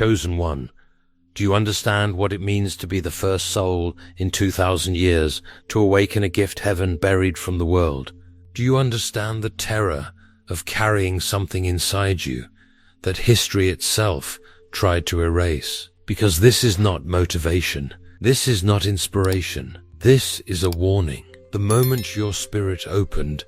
Chosen one, do you understand what it means to be the first soul in 2,000 years to awaken a gift heaven buried from the world? Do you understand the terror of carrying something inside you that history itself tried to erase? Because this is not motivation. This is not inspiration. This is a warning. The moment your spirit opened,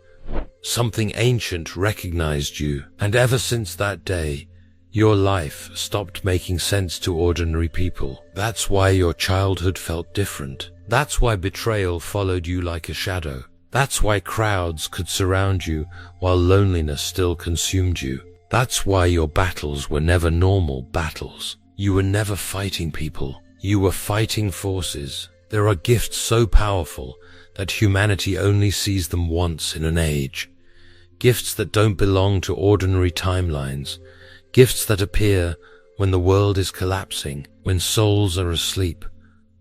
something ancient recognized you, and ever since that day, your life stopped making sense to ordinary people. That's why your childhood felt different. That's why betrayal followed you like a shadow. That's why crowds could surround you while loneliness still consumed you. That's why your battles were never normal battles. You were never fighting people. You were fighting forces. There are gifts so powerful that humanity only sees them once in an age. Gifts that don't belong to ordinary timelines. Gifts that appear when the world is collapsing, when souls are asleep,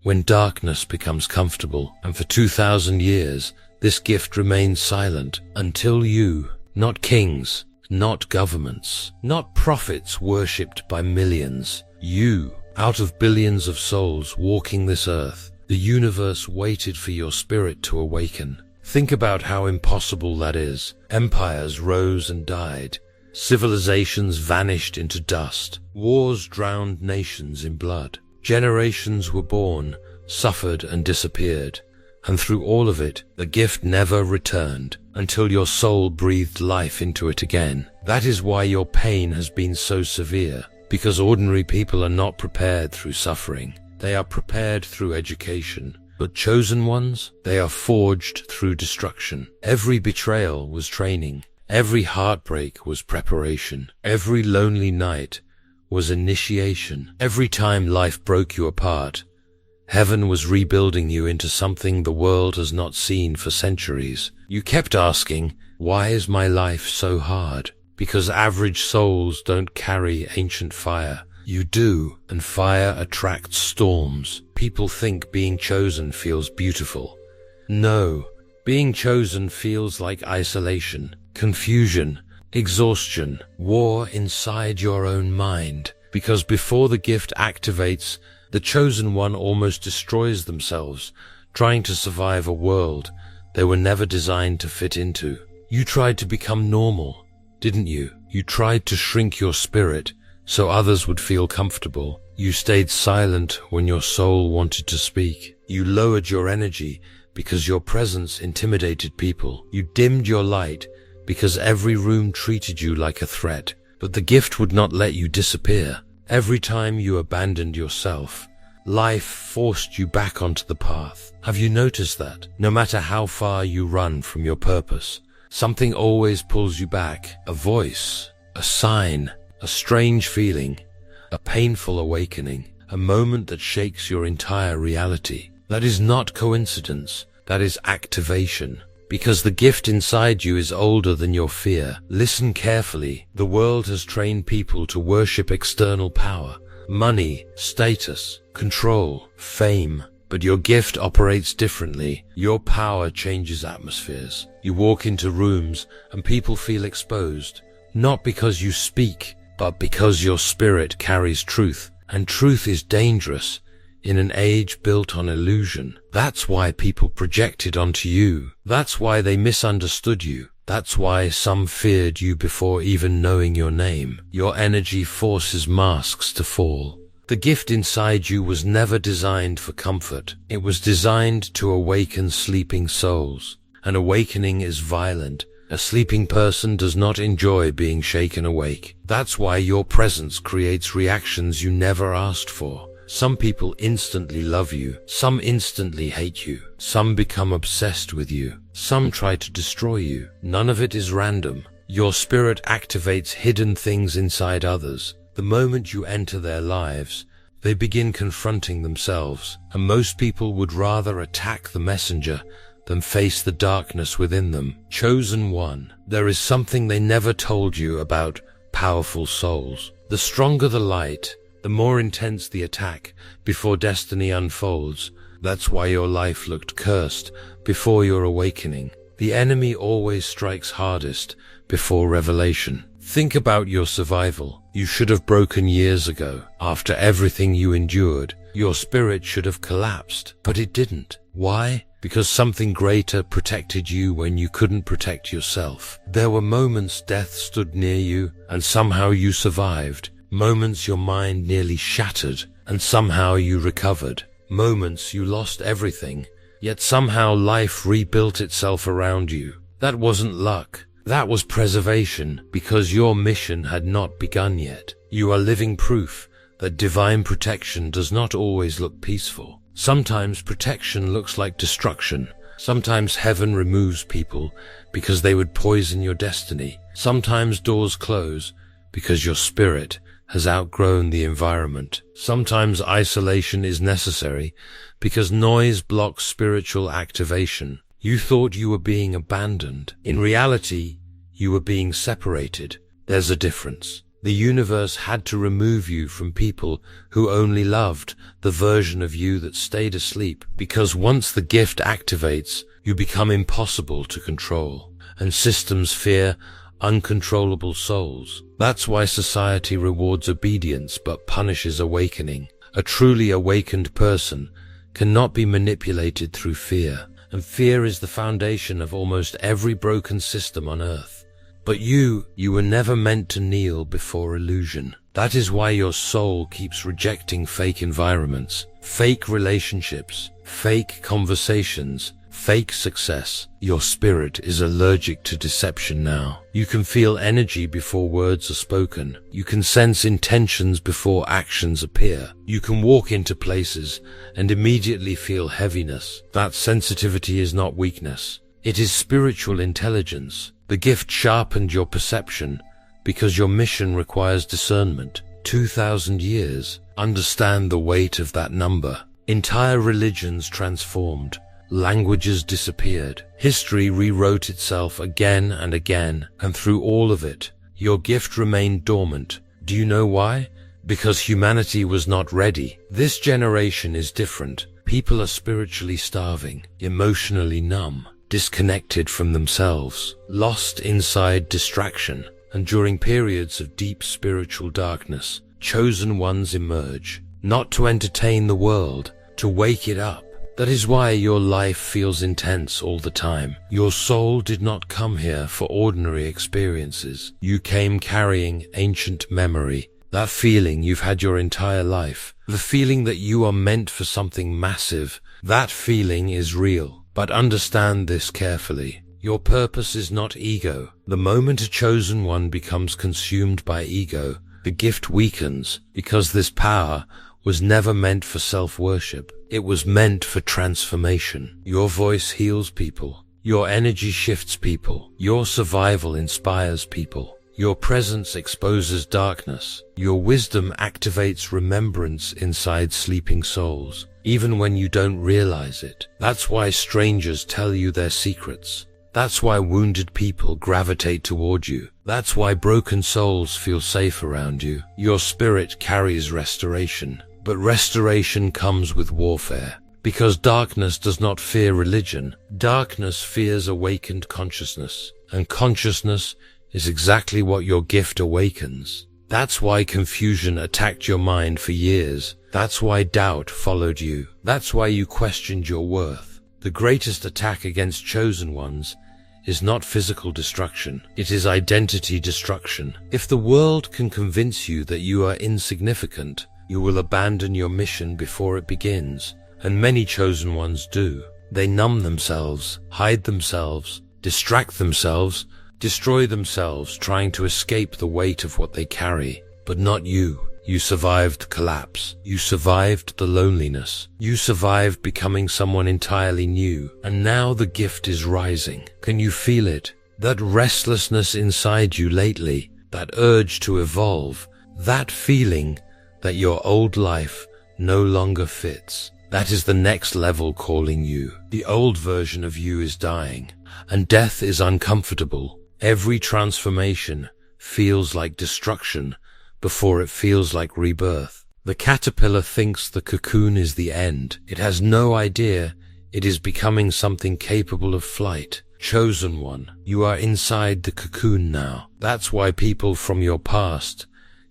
when darkness becomes comfortable. And for 2,000 years, this gift remains silent until you, not kings, not governments, not prophets worshipped by millions, you, out of billions of souls walking this earth, the universe waited for your spirit to awaken. Think about how impossible that is. Empires rose and died. Civilizations vanished into dust. Wars drowned nations in blood. Generations were born, suffered and disappeared. And through all of it, the gift never returned until your soul breathed life into it again. That is why your pain has been so severe, because ordinary people are not prepared through suffering. They are prepared through education. But chosen ones, they are forged through destruction. Every betrayal was training. Every heartbreak was preparation. Every lonely night was initiation. Every time life broke you apart, heaven was rebuilding you into something the world has not seen for centuries. You kept asking, why is my life so hard? Because average souls don't carry ancient fire. You do, and fire attracts storms. People think being chosen feels beautiful. No, being chosen feels like isolation, confusion, exhaustion, war inside your own mind. Because before the gift activates, the chosen one almost destroys themselves, trying to survive a world they were never designed to fit into. You tried to become normal, didn't you? You tried to shrink your spirit so others would feel comfortable. You stayed silent when your soul wanted to speak. You lowered your energy because your presence intimidated people. You dimmed your light because every room treated you like a threat. But the gift would not let you disappear. Every time you abandoned yourself, life forced you back onto the path. Have you noticed that? No matter how far you run from your purpose, something always pulls you back. A voice, a sign, a strange feeling, a painful awakening, a moment that shakes your entire reality. That is not coincidence. That is activation. Because the gift inside you is older than your fear. Listen carefully. The world has trained people to worship external power, money, status, control, fame. But your gift operates differently. Your power changes atmospheres. You walk into rooms and people feel exposed. Not because you speak, but because your spirit carries truth. And truth is dangerous in an age built on illusion. That's why people projected onto you. That's why they misunderstood you. That's why some feared you before even knowing your name. Your energy forces masks to fall. The gift inside you was never designed for comfort. It was designed to awaken sleeping souls. An awakening is violent. A sleeping person does not enjoy being shaken awake. That's why your presence creates reactions you never asked for. Some people instantly love you. Some instantly hate you. Some become obsessed with you. Some try to destroy you. None of it is random. Your spirit activates hidden things inside others. The moment you enter their lives, they begin confronting themselves. And most people would rather attack the messenger than face the darkness within them. Chosen one. There is something they never told you about powerful souls. The stronger the light, the more intense the attack before destiny unfolds. That's why your life looked cursed before your awakening. The enemy always strikes hardest before revelation. Think about your survival. You should have broken years ago. After everything you endured, your spirit should have collapsed, but it didn't. Why? Because something greater protected you when you couldn't protect yourself. There were moments death stood near you, and somehow you survived. Moments your mind nearly shattered, and somehow you recovered. Moments you lost everything, yet somehow life rebuilt itself around you. That wasn't luck. That was preservation, because your mission had not begun yet. You are living proof that divine protection does not always look peaceful. Sometimes protection looks like destruction. Sometimes heaven removes people because they would poison your destiny. Sometimes doors close because your spirit has outgrown the environment. Sometimes isolation is necessary because noise blocks spiritual activation. You thought you were being abandoned. In reality, you were being separated. There's a difference. The universe had to remove you from people who only loved the version of you that stayed asleep, because once the gift activates, you become impossible to control, and systems fear uncontrollable souls. That's why society rewards obedience but punishes awakening. A truly awakened person cannot be manipulated through fear, and fear is the foundation of almost every broken system on earth. But you were never meant to kneel before illusion. That is why your soul keeps rejecting fake environments, fake relationships, fake conversations, fake success. Your spirit is allergic to deception now. You can feel energy before words are spoken. You can sense intentions before actions appear. You can walk into places and immediately feel heaviness. That sensitivity is not weakness. It is spiritual intelligence. The gift sharpened your perception because your mission requires discernment. 2,000 years. Understand the weight of that number. Entire religions transformed. Languages disappeared. History rewrote itself again and again, and through all of it, your gift remained dormant. Do you know why? Because humanity was not ready. This generation is different. People are spiritually starving, emotionally numb, disconnected from themselves, lost inside distraction, and during periods of deep spiritual darkness, chosen ones emerge, not to entertain the world, to wake it up. That is why your life feels intense all the time. Your soul did not come here for ordinary experiences. You came carrying ancient memory, that feeling you've had your entire life, the feeling that you are meant for something massive. That feeling is real. But understand this carefully. Your purpose is not ego. The moment a chosen one becomes consumed by ego, the gift weakens, because this power was never meant for self-worship. It was meant for transformation. Your voice heals people. Your energy shifts people. Your survival inspires people. Your presence exposes darkness. Your wisdom activates remembrance inside sleeping souls, even when you don't realize it. That's why strangers tell you their secrets. That's why wounded people gravitate toward you. That's why broken souls feel safe around you. Your spirit carries restoration, but restoration comes with warfare. Because darkness does not fear religion. Darkness fears awakened consciousness, and consciousness is exactly what your gift awakens. That's why confusion attacked your mind for years. That's why doubt followed you. That's why you questioned your worth. The greatest attack against chosen ones is not physical destruction. It is identity destruction. If the world can convince you that you are insignificant, you will abandon your mission before it begins. And many chosen ones do. They numb themselves, hide themselves, distract themselves, destroy themselves, trying to escape the weight of what they carry. But not you. You survived collapse. You survived the loneliness. You survived becoming someone entirely new. And now the gift is rising. Can you feel it? That restlessness inside you lately, that urge to evolve, that feeling that your old life no longer fits. That is the next level calling you. The old version of you is dying, and death is uncomfortable. Every transformation feels like destruction before it feels like rebirth. The caterpillar thinks the cocoon is the end. It has no idea it is becoming something capable of flight. Chosen one, you are inside the cocoon now. That's why people from your past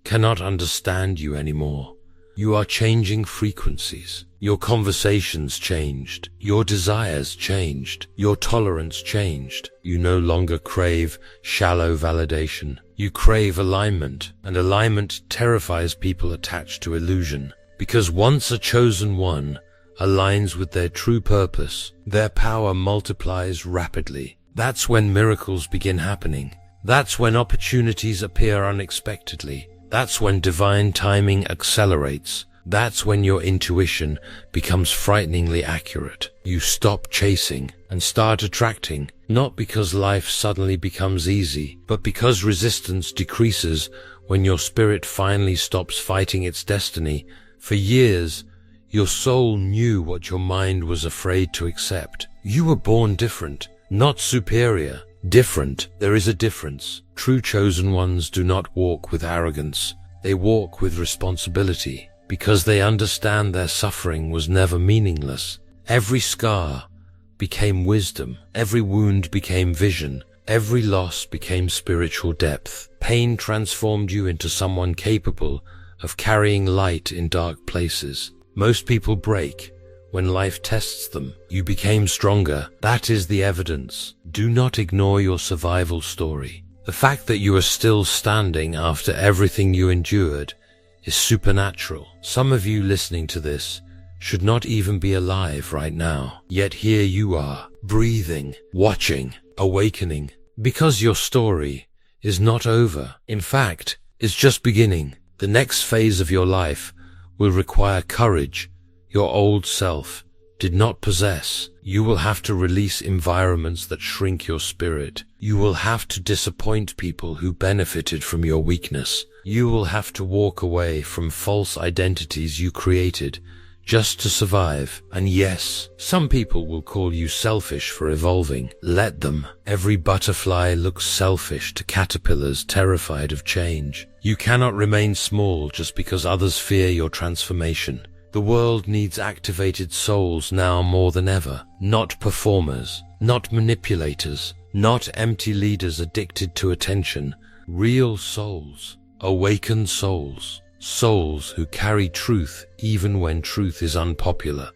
cannot understand you anymore. You are changing frequencies. Your conversations changed. Your desires changed. Your tolerance changed. You no longer crave shallow validation. You crave alignment, and alignment terrifies people attached to illusion. Because once a chosen one aligns with their true purpose, their power multiplies rapidly. That's when miracles begin happening. That's when opportunities appear unexpectedly. That's when divine timing accelerates. That's when your intuition becomes frighteningly accurate. You stop chasing and start attracting, not because life suddenly becomes easy, but because resistance decreases when your spirit finally stops fighting its destiny. For years, your soul knew what your mind was afraid to accept. You were born different, not superior. Different. There is a difference. True chosen ones do not walk with arrogance. They walk with responsibility, because they understand their suffering was never meaningless. Every scar became wisdom. Every wound became vision. Every loss became spiritual depth. Pain transformed you into someone capable of carrying light in dark places. Most people break when life tests them. You became stronger. That is the evidence. Do not ignore your survival story. The fact that you are still standing after everything you endured is supernatural. Some of you listening to this should not even be alive right now. Yet here you are, breathing, watching, awakening. Because your story is not over. In fact, it's just beginning. The next phase of your life will require courage your old self did not possess. You will have to release environments that shrink your spirit. You will have to disappoint people who benefited from your weakness. You will have to walk away from false identities you created just to survive. And yes, some people will call you selfish for evolving. Let them. Every butterfly looks selfish to caterpillars terrified of change. You cannot remain small just because others fear your transformation. The world needs activated souls now more than ever, not performers, not manipulators, not empty leaders addicted to attention. Real souls, awakened souls, souls who carry truth even when truth is unpopular.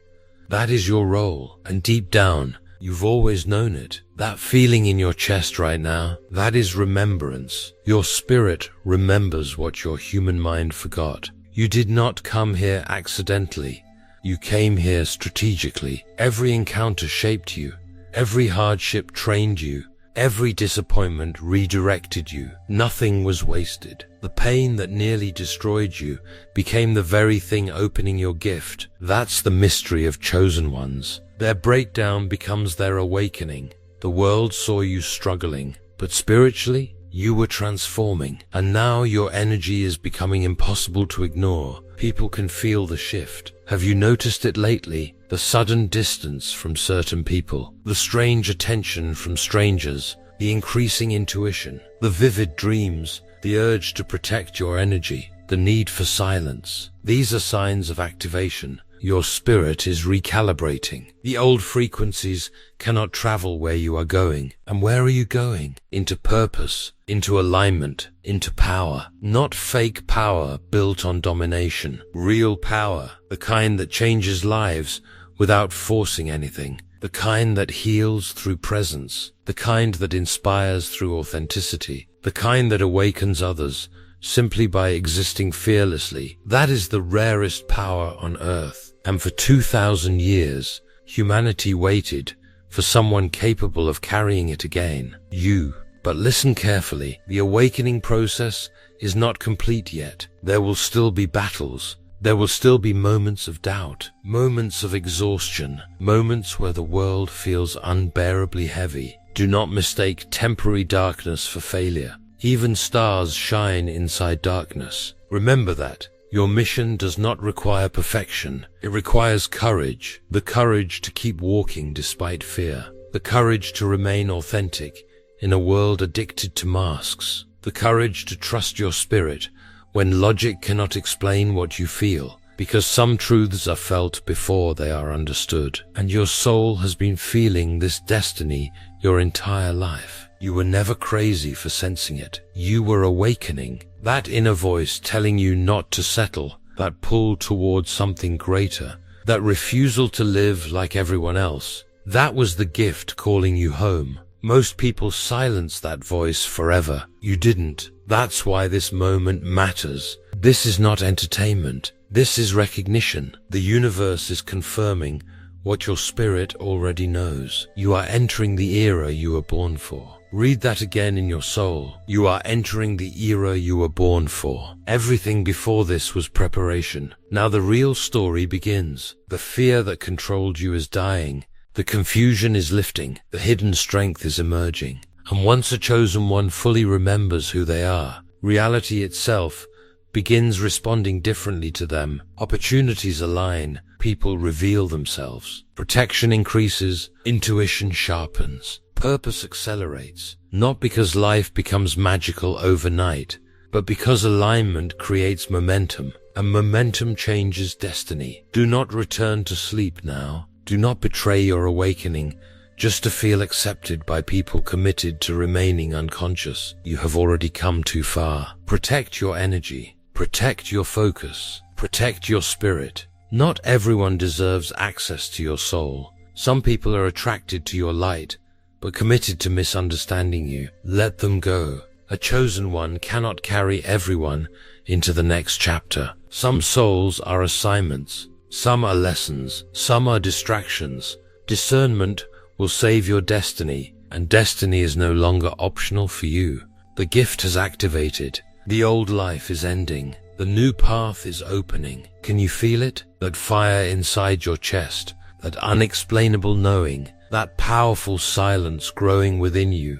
That is your role, and deep down, you've always known it. That feeling in your chest right now, that is remembrance. Your spirit remembers what your human mind forgot. You did not come here accidentally. You came here strategically. Every encounter shaped you. Every hardship trained you. Every disappointment redirected you. Nothing was wasted. The pain that nearly destroyed you became the very thing opening your gift. That's the mystery of chosen ones. Their breakdown becomes their awakening. The world saw you struggling, but spiritually, you were transforming, and now your energy is becoming impossible to ignore. People can feel the shift. Have you noticed it lately? The sudden distance from certain people, the strange attention from strangers, the increasing intuition, the vivid dreams, the urge to protect your energy, the need for silence. These are signs of activation. Your spirit is recalibrating. The old frequencies cannot travel where you are going. And where are you going? Into purpose, into alignment, into power. Not fake power built on domination. Real power, the kind that changes lives without forcing anything. The kind that heals through presence. The kind that inspires through authenticity. The kind that awakens others simply by existing fearlessly. That is the rarest power on earth. And for 2,000 years, humanity waited for someone capable of carrying it again. You. But listen carefully. The awakening process is not complete yet. There will still be battles. There will still be moments of doubt, moments of exhaustion, moments where the world feels unbearably heavy. Do not mistake temporary darkness for failure. Even stars shine inside darkness. Remember that. Your mission does not require perfection. It requires courage. The courage to keep walking despite fear. The courage to remain authentic in a world addicted to masks. The courage to trust your spirit when logic cannot explain what you feel. because some truths are felt before they are understood, and your soul has been feeling this destiny your entire life. You were never crazy for sensing it. You were awakening. That inner voice telling you not to settle, that pull towards something greater, that refusal to live like everyone else. That was the gift calling you home. Most people silence that voice forever. You didn't. That's why this moment matters. This is not entertainment. This is recognition. The universe is confirming what your spirit already knows. You are entering the era you were born for. Read that again in your soul. You are entering the era you were born for. Everything before this was preparation. Now the real story begins. The fear that controlled you is dying. The confusion is lifting. The hidden strength is emerging. And once a chosen one fully remembers who they are, reality itself begins responding differently to them. Opportunities align. People reveal themselves. Protection increases. Intuition sharpens. Purpose accelerates. Not because life becomes magical overnight, but because alignment creates momentum, and momentum changes destiny. Do not return to sleep now. Do not betray your awakening just to feel accepted by people committed to remaining unconscious. You have already come too far. Protect your energy. Protect your focus. Protect your spirit. Not everyone deserves access to your soul. Some people are attracted to your light, but committed to misunderstanding you. Let them go. A chosen one cannot carry everyone into the next chapter. Some souls are assignments. Some are lessons. Some are distractions. Discernment will save your destiny, and destiny is no longer optional for you. The gift has activated. The old life is ending. The new path is opening. Can you feel it? That fire inside your chest, that unexplainable knowing, that powerful silence growing within you.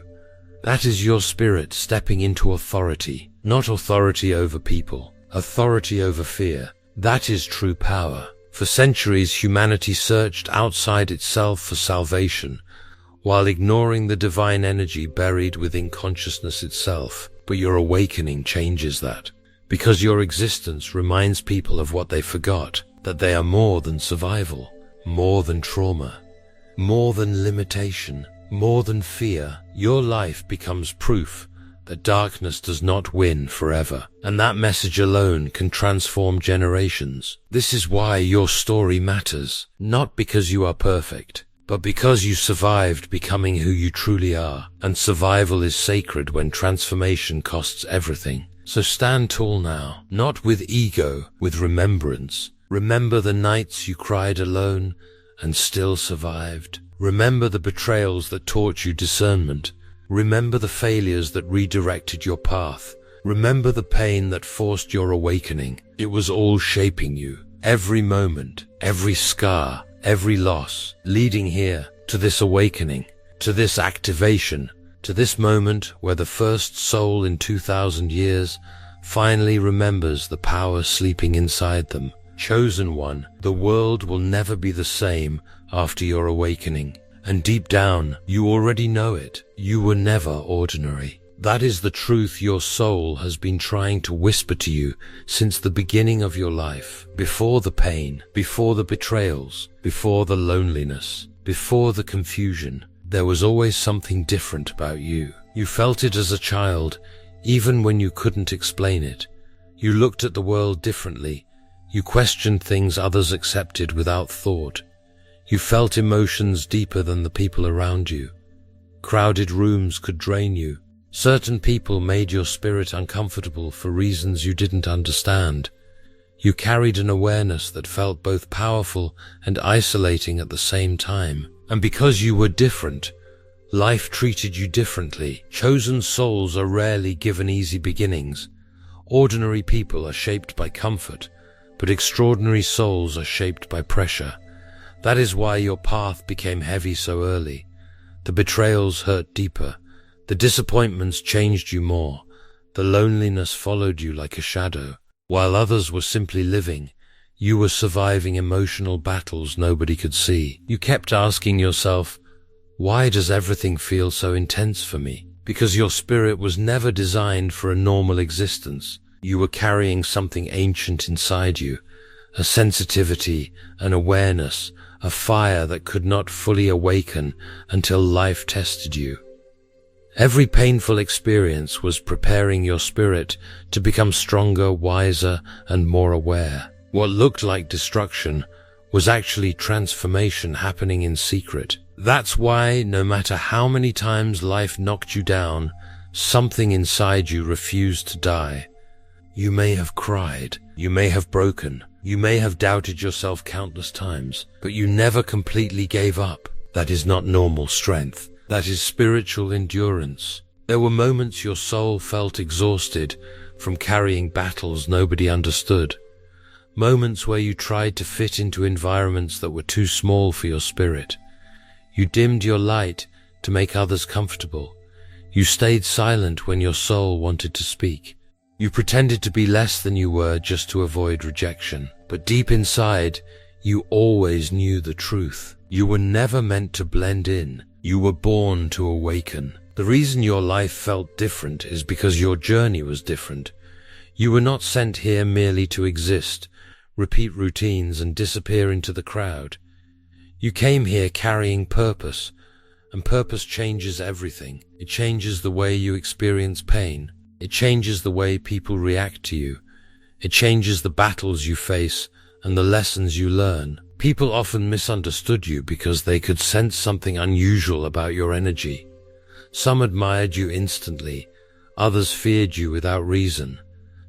That is your spirit stepping into authority, not authority over people, authority over fear. That is true power. For centuries, humanity searched outside itself for salvation, while ignoring the divine energy buried within consciousness itself. But your awakening changes that, because your existence reminds people of what they forgot, that they are more than survival, more than trauma, more than limitation, more than fear. Your life becomes proof that darkness does not win forever, and that message alone can transform generations. This is why your story matters, not because you are perfect, but because you survived becoming who you truly are, and survival is sacred when transformation costs everything. So stand tall now, not with ego, with remembrance. Remember the nights you cried alone and still survived. Remember the betrayals that taught you discernment. Remember the failures that redirected your path. Remember the pain that forced your awakening. It was all shaping you. Every moment, every scar, every loss, leading here to this awakening, to this activation, to this moment where the first soul in 2,000 years finally remembers the power sleeping inside them. Chosen one, the world will never be the same after your awakening. And deep down, you already know it. You were never ordinary. That is the truth your soul has been trying to whisper to you since the beginning of your life. Before the pain, before the betrayals, before the loneliness, before the confusion, there was always something different about you. You felt it as a child, even when you couldn't explain it. You looked at the world differently. You questioned things others accepted without thought. You felt emotions deeper than the people around you. Crowded rooms could drain you. Certain people made your spirit uncomfortable for reasons you didn't understand. You carried an awareness that felt both powerful and isolating at the same time. And because you were different, life treated you differently. Chosen souls are rarely given easy beginnings. Ordinary people are shaped by comfort, but extraordinary souls are shaped by pressure. That is why your path became heavy so early. The betrayals hurt deeper. The disappointments changed you more. The loneliness followed you like a shadow. While others were simply living, you were surviving emotional battles nobody could see. You kept asking yourself, why does everything feel so intense for me? Because your spirit was never designed for a normal existence. You were carrying something ancient inside you, a sensitivity, an awareness, a fire that could not fully awaken until life tested you. Every painful experience was preparing your spirit to become stronger, wiser, and more aware. What looked like destruction was actually transformation happening in secret. That's why, no matter how many times life knocked you down, something inside you refused to die. You may have cried, you may have broken, you may have doubted yourself countless times, but you never completely gave up. That is not normal strength. That is spiritual endurance. There were moments your soul felt exhausted from carrying battles nobody understood. Moments where you tried to fit into environments that were too small for your spirit. You dimmed your light to make others comfortable. You stayed silent when your soul wanted to speak. You pretended to be less than you were just to avoid rejection. But deep inside, you always knew the truth. You were never meant to blend in. You were born to awaken. The reason your life felt different is because your journey was different. You were not sent here merely to exist, repeat routines, and disappear into the crowd. You came here carrying purpose, and purpose changes everything. It changes the way you experience pain. It changes the way people react to you. It changes the battles you face and the lessons you learn. People often misunderstood you because they could sense something unusual about your energy. Some admired you instantly, others feared you without reason.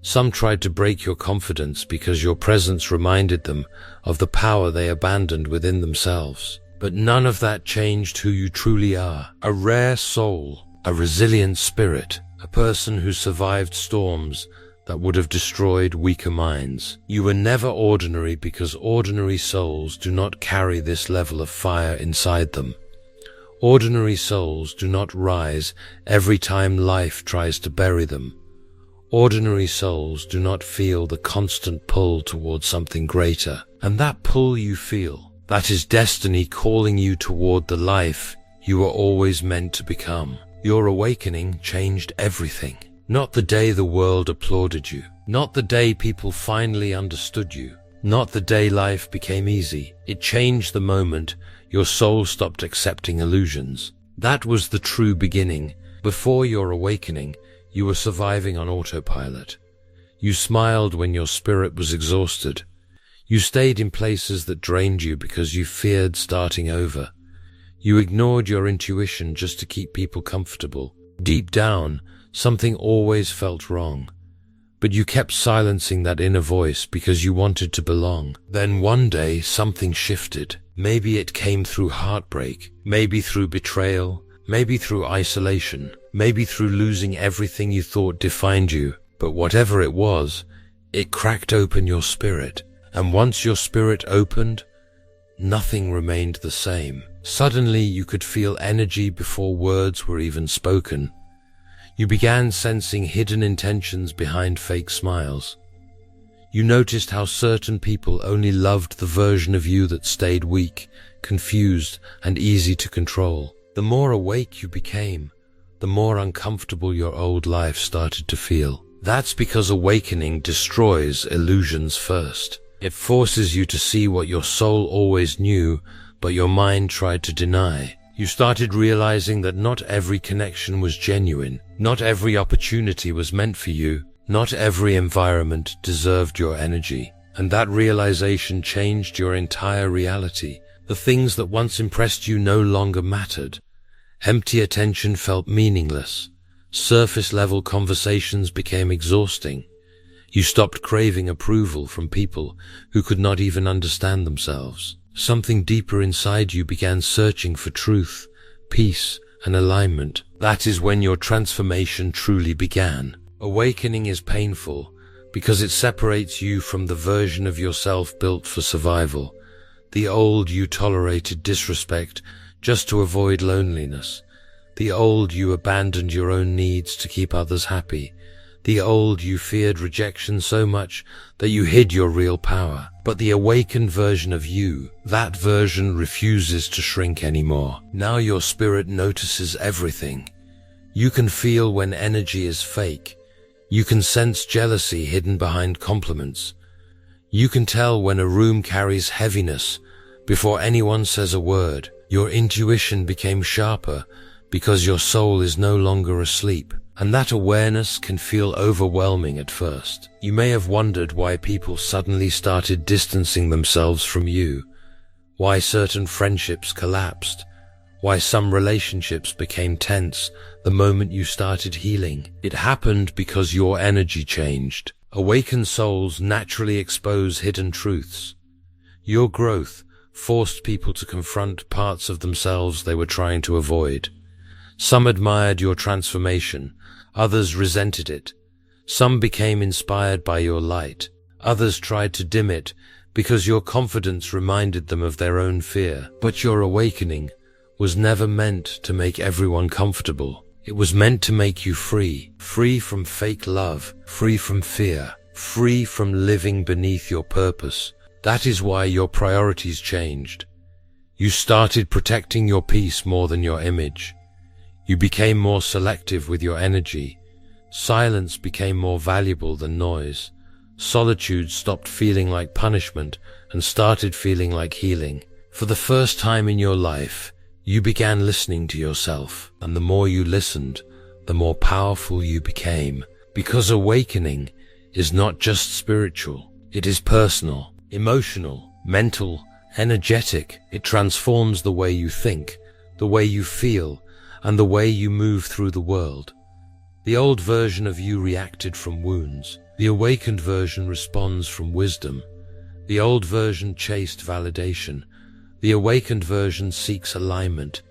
Some tried to break your confidence because your presence reminded them of the power they abandoned within themselves. But none of that changed who you truly are. A rare soul, a resilient spirit, a person who survived storms that would have destroyed weaker minds. You were never ordinary because ordinary souls do not carry this level of fire inside them. Ordinary souls do not rise every time life tries to bury them. Ordinary souls do not feel the constant pull towards something greater. And that pull you feel, that is destiny calling you toward the life you were always meant to become. Your awakening changed everything. Not the day the world applauded you. Not the day people finally understood you. Not the day life became easy. It changed the moment your soul stopped accepting illusions. That was the true beginning. Before your awakening, you were surviving on autopilot. You smiled when your spirit was exhausted. You stayed in places that drained you because you feared starting over. You ignored your intuition just to keep people comfortable. Deep down, something always felt wrong. But you kept silencing that inner voice because you wanted to belong. Then one day, something shifted. Maybe it came through heartbreak, maybe through betrayal, maybe through isolation, maybe through losing everything you thought defined you. But whatever it was, it cracked open your spirit. And once your spirit opened, nothing remained the same. Suddenly you could feel energy before words were even spoken. You began sensing hidden intentions behind fake smiles. You noticed how certain people only loved the version of you that stayed weak, confused, and easy to control. The more awake you became, the more uncomfortable your old life started to feel. That's because awakening destroys illusions first. It forces you to see what your soul always knew, but your mind tried to deny. You started realizing that not every connection was genuine. Not every opportunity was meant for you. Not every environment deserved your energy. And that realization changed your entire reality. The things that once impressed you no longer mattered. Empty attention felt meaningless. Surface-level conversations became exhausting. You stopped craving approval from people who could not even understand themselves. Something deeper inside you began searching for truth, peace, and alignment. That is when your transformation truly began. Awakening is painful because it separates you from the version of yourself built for survival. The old you tolerated disrespect just to avoid loneliness. The old you abandoned your own needs to keep others happy. The old you feared rejection so much that you hid your real power. But the awakened version of you, that version refuses to shrink anymore. Now your spirit notices everything. You can feel when energy is fake. You can sense jealousy hidden behind compliments. You can tell when a room carries heaviness before anyone says a word. Your intuition became sharper because your soul is no longer asleep, and that awareness can feel overwhelming at first. You may have wondered why people suddenly started distancing themselves from you, why certain friendships collapsed, why some relationships became tense the moment you started healing. It happened because your energy changed. Awakened souls naturally expose hidden truths. Your growth forced people to confront parts of themselves they were trying to avoid. Some admired your transformation, others resented it. Some became inspired by your light, others tried to dim it because your confidence reminded them of their own fear. But your awakening was never meant to make everyone comfortable. It was meant to make you free, free from fake love, free from fear, free from living beneath your purpose. That is why your priorities changed. You started protecting your peace more than your image. You became more selective with your energy. Silence became more valuable than noise. Solitude stopped feeling like punishment and started feeling like healing. For the first time in your life, you began listening to yourself, and the more you listened, the more powerful you became. Because awakening is not just spiritual, it is personal, emotional, mental, energetic. It transforms the way you think, the way you feel, and the way you move through the world. The old version of you reacted from wounds. The awakened version responds from wisdom. The old version chased validation. The awakened version seeks alignment.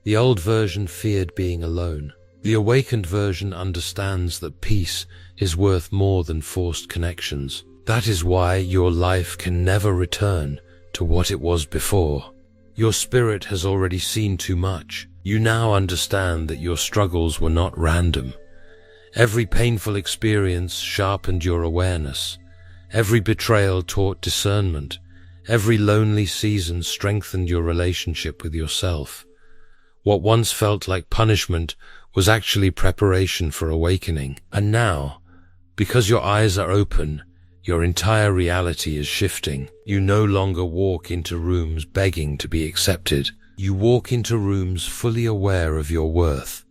The old version feared being alone. The awakened version understands that peace is worth more than forced connections. That is why your life can never return to what it was before. Your spirit has already seen too much. You now understand that your struggles were not random. Every painful experience sharpened your awareness. Every betrayal taught discernment. Every lonely season strengthened your relationship with yourself. What once felt like punishment was actually preparation for awakening. And now, because your eyes are open, your entire reality is shifting. You no longer walk into rooms begging to be accepted. You walk into rooms fully aware of your worth.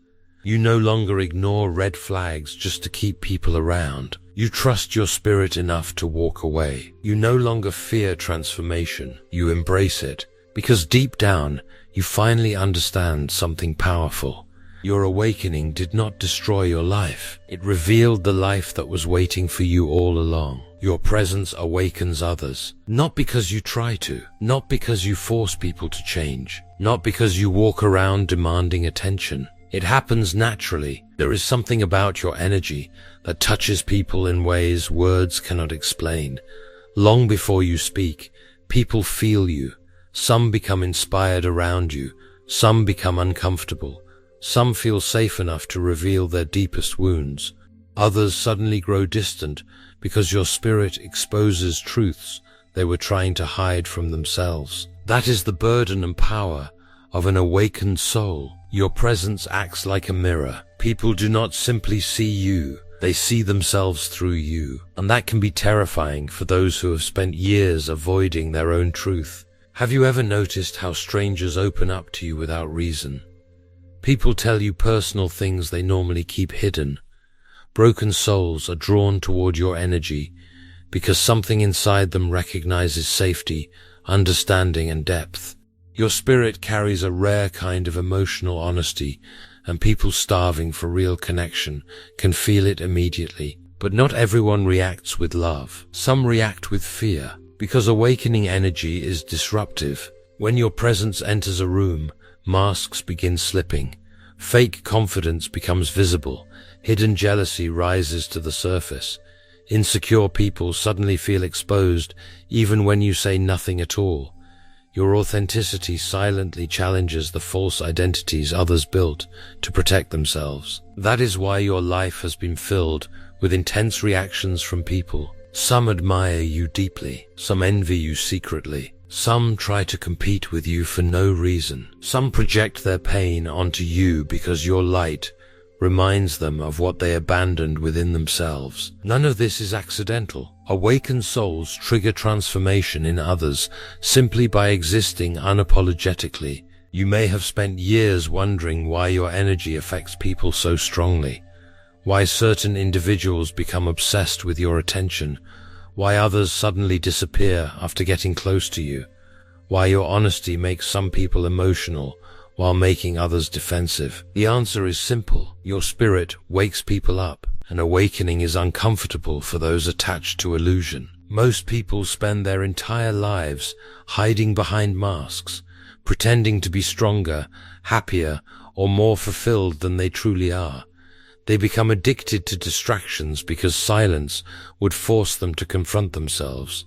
You no longer ignore red flags just to keep people around. You trust your spirit enough to walk away. You no longer fear transformation. You embrace it. Because deep down, you finally understand something powerful. Your awakening did not destroy your life. It revealed the life that was waiting for you all along. Your presence awakens others. Not because you try to. Not because you force people to change. Not because you walk around demanding attention. It happens naturally. There is something about your energy that touches people in ways words cannot explain. Long before you speak, people feel you. Some become inspired around you. Some become uncomfortable. Some feel safe enough to reveal their deepest wounds. Others suddenly grow distant because your spirit exposes truths they were trying to hide from themselves. That is the burden and power of an awakened soul. Your presence acts like a mirror. People do not simply see you, they see themselves through you. And that can be terrifying for those who have spent years avoiding their own truth. Have you ever noticed how strangers open up to you without reason? People tell you personal things they normally keep hidden. Broken souls are drawn toward your energy because something inside them recognizes safety, understanding, and depth. Your spirit carries a rare kind of emotional honesty, and people starving for real connection can feel it immediately. But not everyone reacts with love. Some react with fear, because awakening energy is disruptive. When your presence enters a room, masks begin slipping. Fake confidence becomes visible. Hidden jealousy rises to the surface. Insecure people suddenly feel exposed even when you say nothing at all. Your authenticity silently challenges the false identities others built to protect themselves. That is why your life has been filled with intense reactions from people. Some admire you deeply. Some envy you secretly. Some try to compete with you for no reason. Some project their pain onto you because your light reminds them of what they abandoned within themselves. None of this is accidental. Awakened souls trigger transformation in others simply by existing unapologetically. You may have spent years wondering why your energy affects people so strongly, why certain individuals become obsessed with your attention, why others suddenly disappear after getting close to you, why your honesty makes some people emotional while making others defensive. The answer is simple. Your spirit wakes people up. An awakening is uncomfortable for those attached to illusion. Most people spend their entire lives hiding behind masks, pretending to be stronger, happier, or more fulfilled than they truly are. They become addicted to distractions because silence would force them to confront themselves.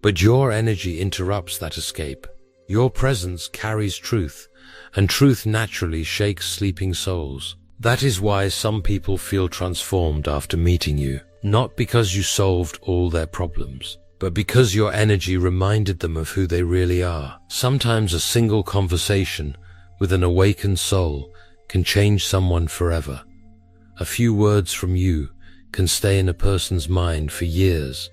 But your energy interrupts that escape. Your presence carries truth, and truth naturally shakes sleeping souls. That is why some people feel transformed after meeting you, not because you solved all their problems, but because your energy reminded them of who they really are. Sometimes a single conversation with an awakened soul can change someone forever. A few words from you can stay in a person's mind for years.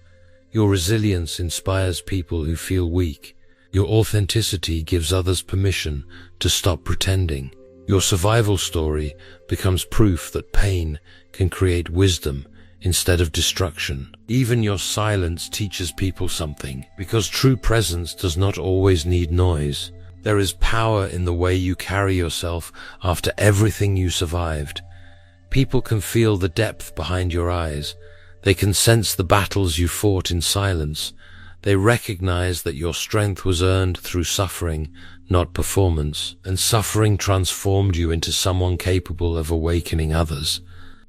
Your resilience inspires people who feel weak. Your authenticity gives others permission to stop pretending. Your survival story becomes proof that pain can create wisdom instead of destruction. Even your silence teaches people something, because true presence does not always need noise. There is power in the way you carry yourself after everything you survived. People can feel the depth behind your eyes. They can sense the battles you fought in silence. They recognize that your strength was earned through suffering, not performance, and suffering transformed you into someone capable of awakening others.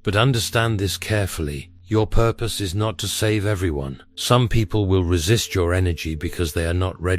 But understand this carefully. Your purpose is not to save everyone. Some people will resist your energy because they are not ready